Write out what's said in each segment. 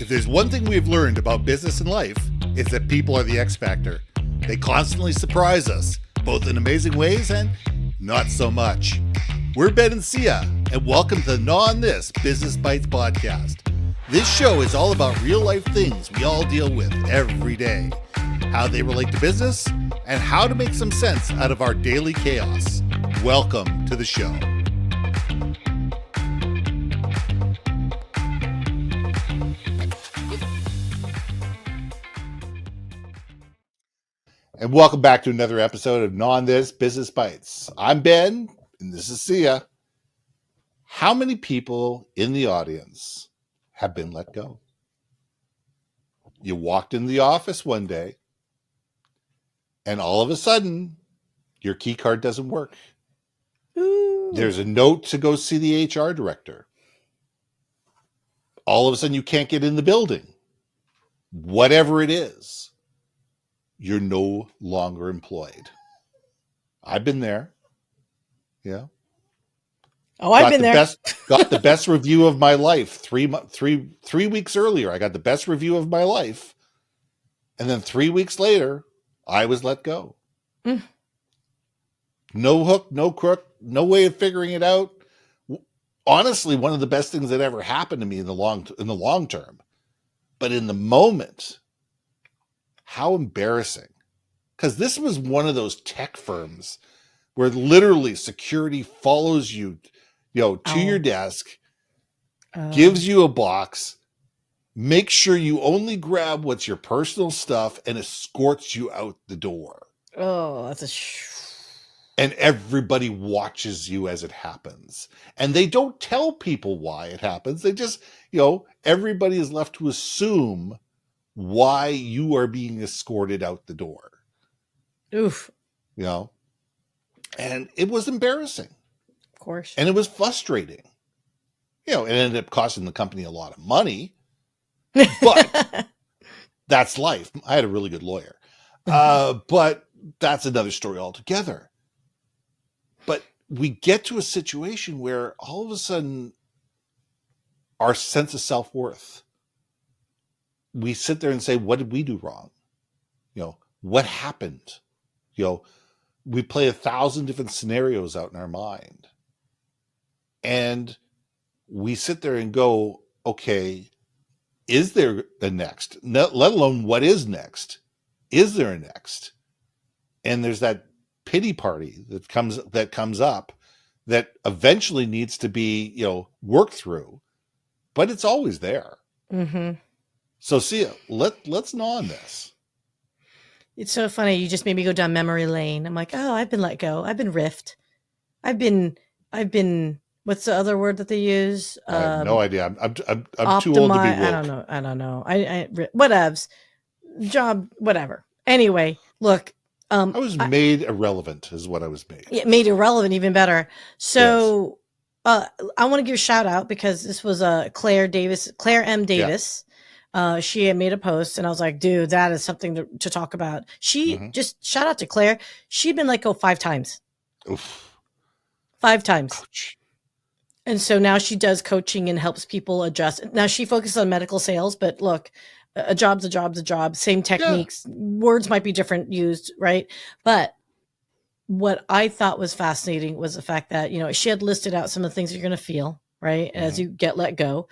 If there's one thing we've learned about business and life, it's that people are the X factor. They constantly surprise us, both in amazing ways and not so much. We're Ben and Syya, and welcome to the Gnaw on This Business Bites podcast. This show is all about real life things we all deal with every day, how they relate to business, and how to make some sense out of our daily chaos. Welcome to the show. And welcome back to another episode of Gnaw on This Business Bites. I'm Ben, and this is Syya. How many people in the audience have been let go? You walked into the office one day, and all of a sudden, your key card doesn't work. Ooh. There's a note to go see the HR director. All of a sudden, you can't get in the building. Whatever it is, you're no longer employed. I've been there. Yeah. Oh, I've been there. Got the best review of my life. 3 weeks earlier, I got the best review of my life. And then 3 weeks later, I was let go. Mm. No hook, no crook, no way of figuring it out. Honestly, one of the best things that ever happened to me in the long term. But in the moment, how embarrassing. Because this was one of those tech firms where literally security follows you, to your desk, gives you a box, makes sure you only grab what's your personal stuff, and escorts you out the door. Oh, that's And everybody watches you as it happens. And they don't tell people why it happens. They just, everybody is left to assume why you are being escorted out the door. Oof. And it was embarrassing. Of course. And it was frustrating. It ended up costing the company a lot of money. But that's life. I had a really good lawyer. But that's another story altogether. But we get to a situation where all of a sudden our sense of self-worth, we sit there and say, what did we do wrong? What happened? We play 1,000 different scenarios out in our mind. And we sit there and go, okay, is there a next? Let alone what is next? Is there a next? And there's that pity party that comes up that eventually needs to be, worked through, but it's always there. Mm-hmm. So Syya, let's gnaw on this. It's so funny. You just made me go down memory lane. I'm like, oh, I've been let go. I've been RIFF'd. I've been. What's the other word that they use? I have no idea. I'm too old to be woke. I don't know. I whatevs. Job, whatever. Anyway, look. I was made irrelevant is what I was made. Yeah, made irrelevant even better. So yes. I want to give a shout out because this was Claire M. Davis. Yeah. She had made a post and I was like, dude, that is something to talk about. She just shout out to Claire. She'd been let go 5 times. Oof. 5 times. Ouch. And so now she does coaching and helps people adjust. Now she focuses on medical sales, but look, a job's a job. Same techniques. Yeah. Words might be different used, right? But what I thought was fascinating was the fact that, she had listed out some of the things you're going to feel, right? As you get let go.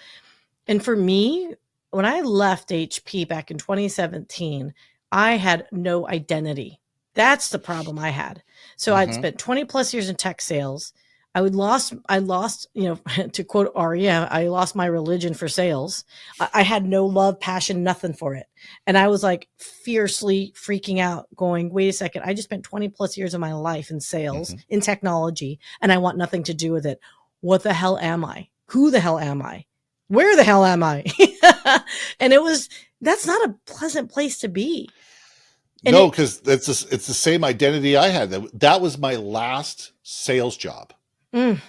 And for me, when I left HP back in 2017, I had no identity. That's the problem I had. So I'd spent 20 plus years in tech sales. I lost, to quote Aria, I lost my religion for sales. I had no love, passion, nothing for it. And I was like fiercely freaking out going, wait a second. I just spent 20 plus years of my life in sales, in technology, and I want nothing to do with it. What the hell am I? Who the hell am I? Where the hell am I? And that's not a pleasant place to be. And no, because it's the same identity I had. That was my last sales job. My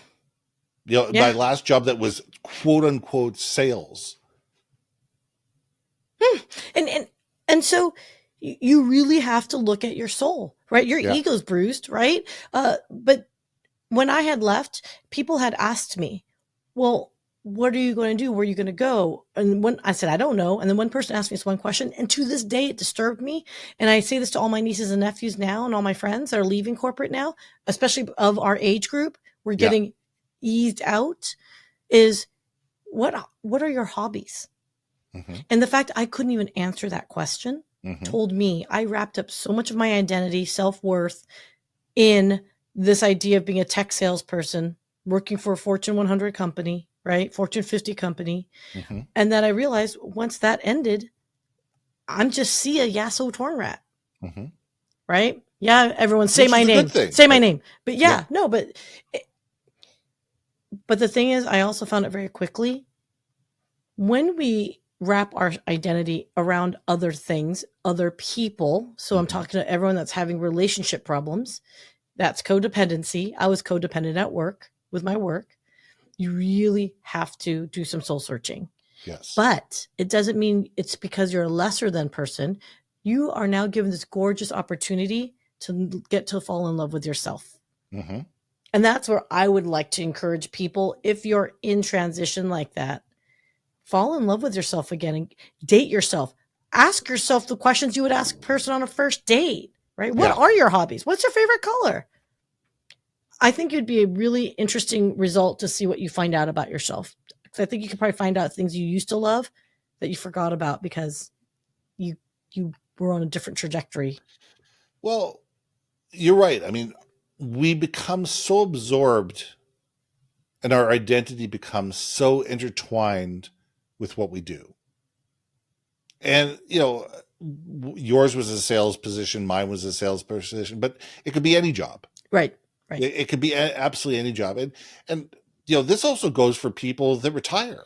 last job that was quote unquote sales. And so you really have to look at your soul, right? Your ego's bruised, right? But when I had left, people had asked me, well, what are you going to do? Where are you going to go? And when I said, I don't know. And then one person asked me this one question, and to this day, it disturbed me. And I say this to all my nieces and nephews now and all my friends that are leaving corporate now, especially of our age group. We're Yeah. getting eased out is what are your hobbies? Mm-hmm. And the fact I couldn't even answer that question Mm-hmm. told me I wrapped up so much of my identity, self-worth in this idea of being a tech salesperson, working for a Fortune 100 company, right? Fortune 50 company. Mm-hmm. And then I realized once that ended, I'm just Syya Yasotornrat, Mm-hmm. right? Yeah, everyone say Which my is a good name. thing. Say my Like, name. But yeah, no, but the thing is, I also found it very quickly when we wrap our identity around other things, other people. So I'm talking to everyone that's having relationship problems. That's codependency. I was codependent at work with my work. You really have to do some soul searching. yes. But it doesn't mean it's because you're a lesser than person. You are now given this gorgeous opportunity to get to fall in love with yourself. Mm-hmm. And that's where I would like to encourage people, if you're in transition like that, fall in love with yourself again and date yourself. Ask yourself the questions you would ask a person on a first date, right? What are your hobbies? What's your favorite color? I think it'd be a really interesting result to see what you find out about yourself. Because I think you could probably find out things you used to love that you forgot about because you were on a different trajectory. Well, you're right. I mean, we become so absorbed and our identity becomes so intertwined with what we do. And, yours was a sales position, mine was a sales position, but it could be any job. Right. It could be absolutely any job. And this also goes for people that retire.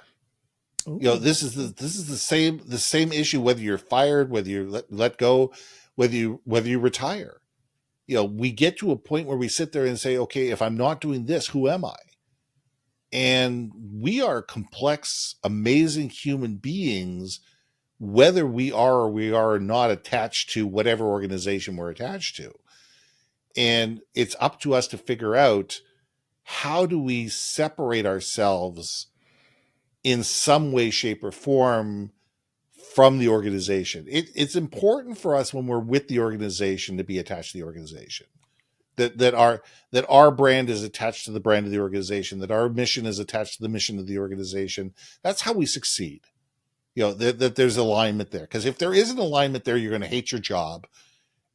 Ooh. This is the same issue, whether you're fired, whether you're let go, whether you retire. We get to a point where we sit there and say, okay, if I'm not doing this, who am I? And we are complex, amazing human beings, whether we are or we are not attached to whatever organization we're attached to. And it's up to us to figure out, how do we separate ourselves in some way, shape, or form from the organization? It's important for us when we're with the organization to be attached to the organization. That our brand is attached to the brand of the organization, that our mission is attached to the mission of the organization. That's how we succeed. That there's alignment there. Because if there isn't alignment there, you're going to hate your job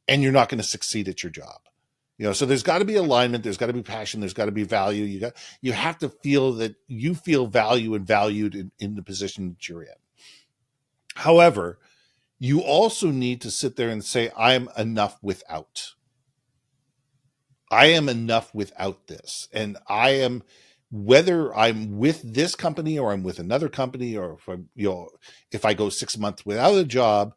and you're not going to succeed at your job. So there's got to be alignment, there's got to be passion, there's got to be value. You have to feel that you feel value and valued in the position that you're in. However, you also need to sit there and say, I'm enough without. I am enough without this. And I am, whether I'm with this company or I'm with another company, or if I go 6 months without a job,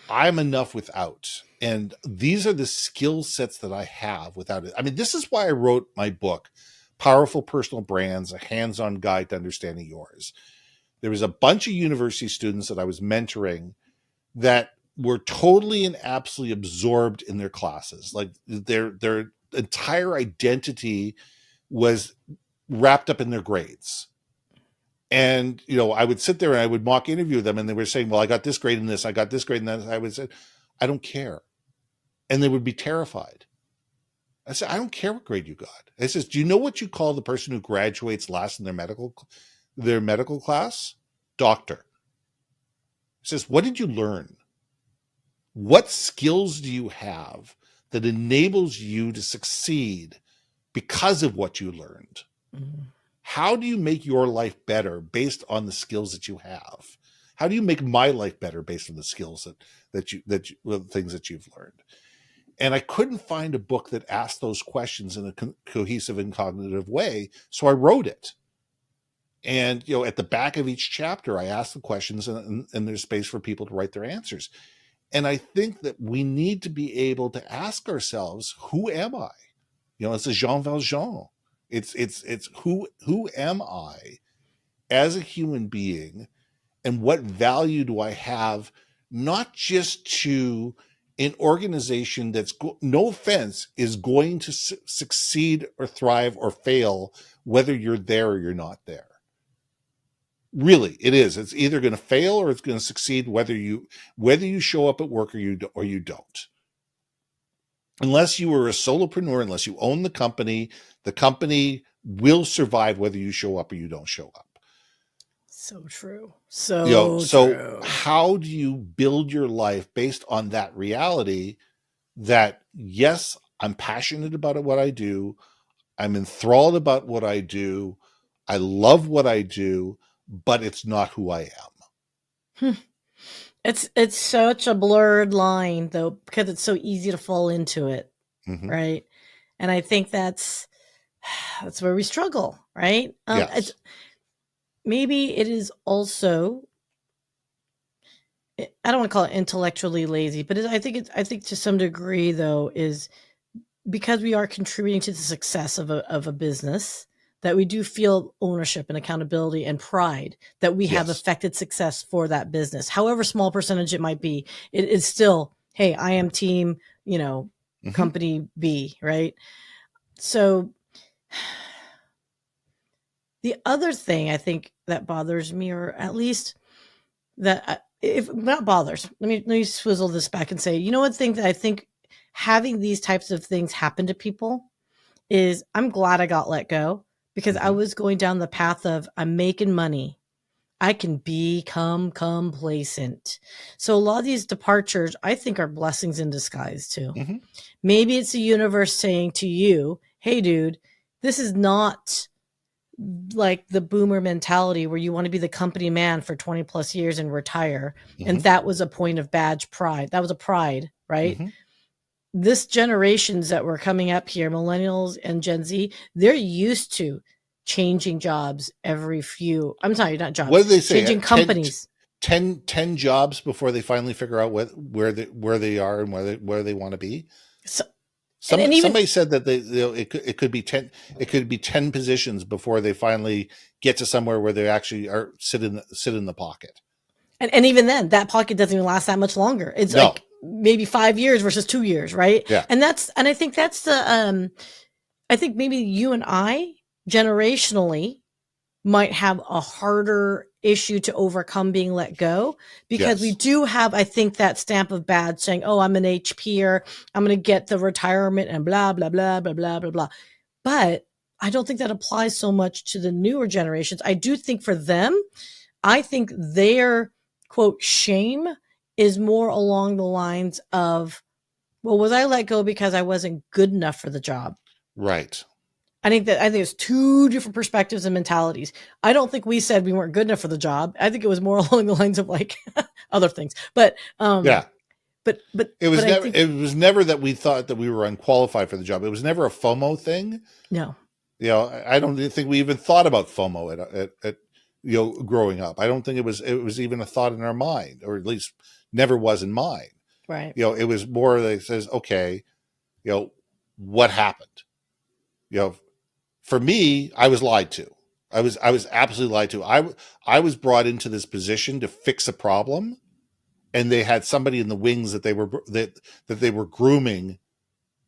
I'm enough without. And these are the skill sets that I have without it. I mean, this is why I wrote my book, Powerful Personal Brands, a hands-on guide to understanding yours. There was a bunch of university students that I was mentoring that were totally and absolutely absorbed in their classes. Like their entire identity was wrapped up in their grades. And, I would sit there and I would mock interview them, and they were saying, well, I got this grade in this, I got this grade in that. I would say, I don't care. And they would be terrified. I said, I don't care what grade you got. I says, do you know what you call the person who graduates last in their medical class? Doctor. He says, what did you learn? What skills do you have that enables you to succeed because of what you learned? Mm-hmm. How do you make your life better based on the skills that you have? How do you make my life better based on the skills the things that you've learned? And I couldn't find a book that asked those questions in a cohesive and cognitive way, so I wrote it. And at the back of each chapter, I asked the questions, and there's space for people to write their answers. And I think that we need to be able to ask ourselves, who am I? It's a Jean Valjean. It's who am I as a human being, and what value do I have, not just to an organization that's, no offense, is going to succeed or thrive or fail, whether you're there or you're not there. Really, it is. It's either going to fail or it's going to succeed, whether you show up at work or you don't. Unless you are a solopreneur, unless you own the company will survive whether you show up or you don't show up. So true. So how do you build your life based on that reality that, yes, I'm passionate about what I do. I'm enthralled about what I do. I love what I do, but it's not who I am. It's such a blurred line, though, because it's so easy to fall into it, right? And I think that's where we struggle, right? Yes. Maybe it is also, I don't want to call it intellectually lazy, but I think to some degree, though, is because we are contributing to the success of a business, that we do feel ownership and accountability and pride that we have affected success for that business. However small percentage it might be, it is still, hey, I am team, company B, right? So the other thing I think that bothers me, or at least that if not bothers, let me swizzle this back and say, one thing that I think having these types of things happen to people is, I'm glad I got let go, because I was going down the path of, I'm making money, I can become complacent. So a lot of these departures, I think, are blessings in disguise too. Maybe it's the universe saying to you, hey dude, this is not like the boomer mentality where you want to be the company man for 20 plus years and retire. And that was a point of badge pride. That was a pride, right? This generations that were coming up here, millennials and Gen Z, they're used to changing jobs every few, I'm sorry, not jobs. What did they say? Changing companies. 10 jobs before they finally figure out where they are and where they want to be. Somebody said that it could be 10 positions before they finally get to somewhere where they actually are sit in the pocket. And even then, that pocket doesn't even last that much longer. It's like maybe 5 years versus 2 years, right? Yeah. And I think that's the I think maybe you and I generationally might have a harder issue to overcome being let go, because we do have, I think, that stamp of badge saying, oh, I'm an HPer, I'm going to get the retirement and blah, blah, blah, blah, blah, blah, blah. But I don't think that applies so much to the newer generations. I do think for them, I think their quote shame is more along the lines of, well, was I let go because I wasn't good enough for the job? Right. I think it's two different perspectives and mentalities. I don't think we said we weren't good enough for the job. I think it was more along the lines of like other things. But but it was never that we thought that we were unqualified for the job. It was never a FOMO thing. No. I don't think we even thought about FOMO at growing up. I don't think it was even a thought in our mind, or at least never was in mine. Right. It was more that it says, okay, what happened? For me, I was lied to. I was absolutely lied to. I was brought into this position to fix a problem, and they had somebody in the wings that they were grooming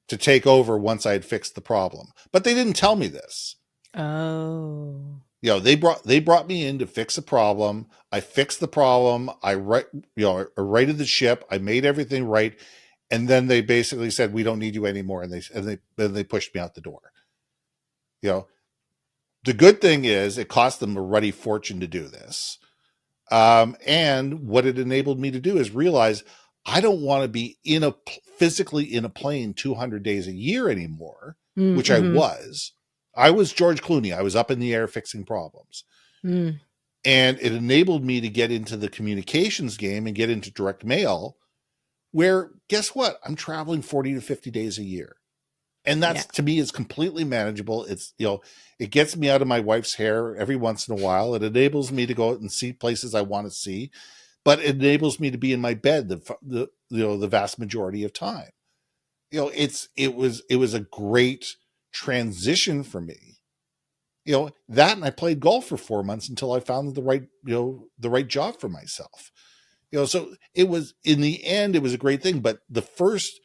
to take over once I had fixed the problem. But they didn't tell me this. Oh. They brought me in to fix a problem. I fixed the problem. I righted the ship. I made everything right, and then they basically said, "We don't need you anymore," and they pushed me out the door. The good thing is it cost them a ruddy fortune to do this. And what it enabled me to do is realize I don't want to be physically in a plane 200 days a year anymore, which I was. I was George Clooney. I was up in the air fixing problems. And it enabled me to get into the communications game and get into direct mail, where, guess what? I'm traveling 40 to 50 days a year. And that's, to me, is completely manageable. It's, it gets me out of my wife's hair every once in a while. It enables me to go out and see places I want to see, but it enables me to be in my bed the vast majority of time. It was a great transition for me. That, and I played golf for 4 months until I found the right job for myself. So it was, in the end, it was a great thing, but the first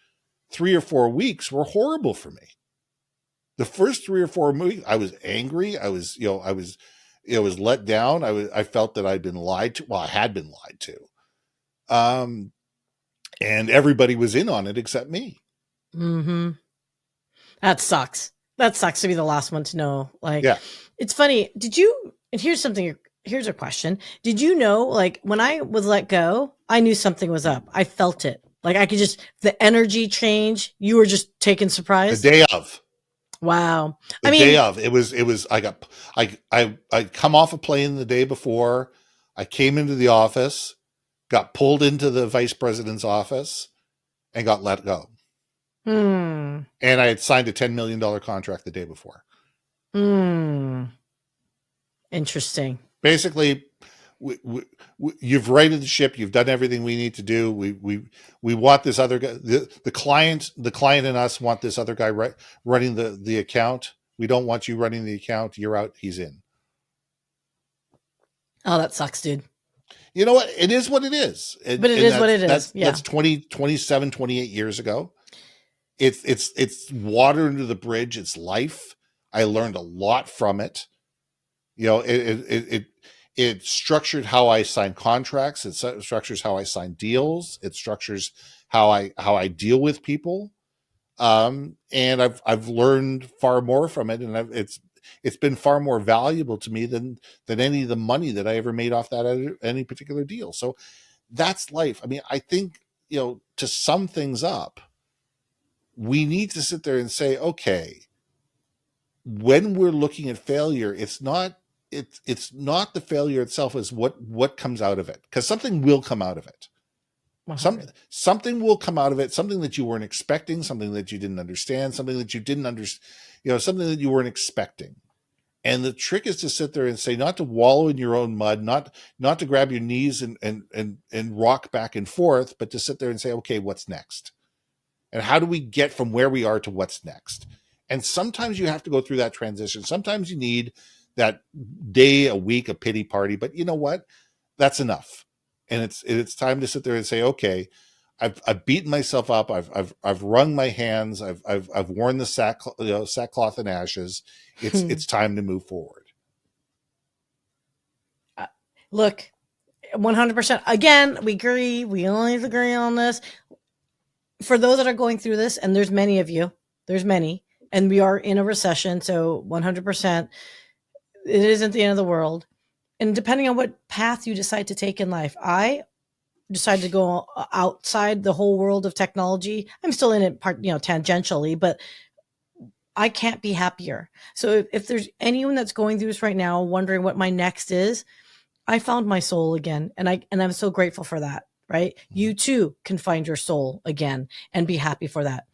3 or 4 weeks were horrible for me. The first 3 or 4 weeks, I was angry. I was was let down. I felt that I'd been lied to. Well, I had been lied to. And everybody was in on it except me. Mm-hmm. That sucks. That sucks to be the last one to know. Like, Yeah. It's funny. And here's a question. Did you know, like, when I was let go, I knew something was up. I felt it. Like, I could the energy change. You were just taken surprise. The day of. Wow. Day of. It was, I come off a plane the day before. I came into the office, got pulled into the vice president's office, and got let go. And I had signed a $10 million contract the day before. Interesting. Basically, you've righted the ship. You've done everything we need to do. We want this other guy. The client and us want this other guy running the account. We don't want you running the account. You're out. He's in. Oh, that sucks, dude. You know what? It is what it is. But it is what it is. That's 27, 28 years ago. It's water under the bridge. It's life. I learned a lot from it. It structured how I sign contracts. It structures how I sign deals. It structures how I deal with people. And I've learned far more from it, and it's been far more valuable to me than any of the money that I ever made off that any particular deal. So that's life. I mean, I think, to sum things up, we need to sit there and say, okay, when we're looking at failure, it's not the failure itself, as what comes out of it, because something will come out of it. Something will come out of it, something that you weren't expecting, something that you didn't understand, something that you weren't expecting. And the trick is to sit there and say, not to wallow in your own mud, not to grab your knees and rock back and forth, but to sit there and say, okay, what's next? And how do we get from where we are to what's next? And sometimes you have to go through that transition. Sometimes you need that day, a week, a pity party, but you know what? That's enough. And it's time to sit there and say, okay, I've beaten myself up. I've wrung my hands. I've worn the sackcloth and ashes. It's time to move forward. Look, 100%. Again, we agree. We always agree on this. For those that are going through this, and there's many of you, and we are in a recession, so 100%, it isn't the end of the world. And depending on what path you decide to take in life, I decided to go outside the whole world of technology. I'm still in it tangentially, but I can't be happier. So if there's anyone that's going through this right now, wondering what my next is, I found my soul again. And I'm so grateful for that, right? You too can find your soul again and be happy for that.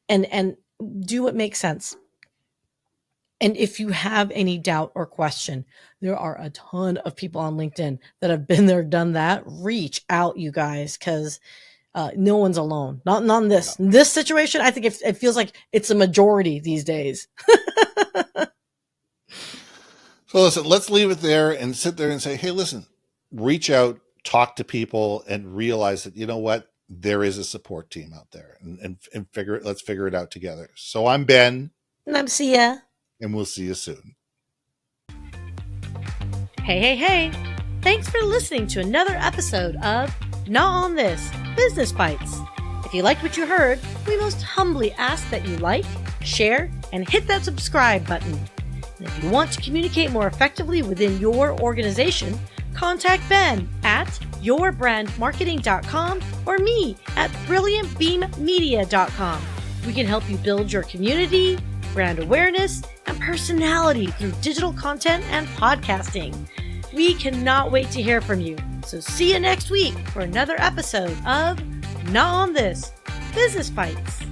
And do what makes sense. And if you have any doubt or question, there are a ton of people on LinkedIn that have been there, done that. Reach out, you guys, because no one's alone. Not in this situation. I think it feels like it's a majority these days. So listen, let's leave it there and sit there and say, hey, listen, reach out, talk to people, and realize that, you know what, there is a support team out there, and let's figure it out together. So I'm Ben. And I'm Syya. And we'll see you soon. Hey. Thanks for listening to another episode of Not On This, Business Bites. If you liked what you heard, we most humbly ask that you like, share, and hit that subscribe button. And if you want to communicate more effectively within your organization, contact Ben at yourbrandmarketing.com or me at brilliantbeammedia.com. We can help you build your community, brand awareness, and personality through digital content and podcasting. We cannot wait to hear from you. So see you next week for another episode of Not On This, Business Bites.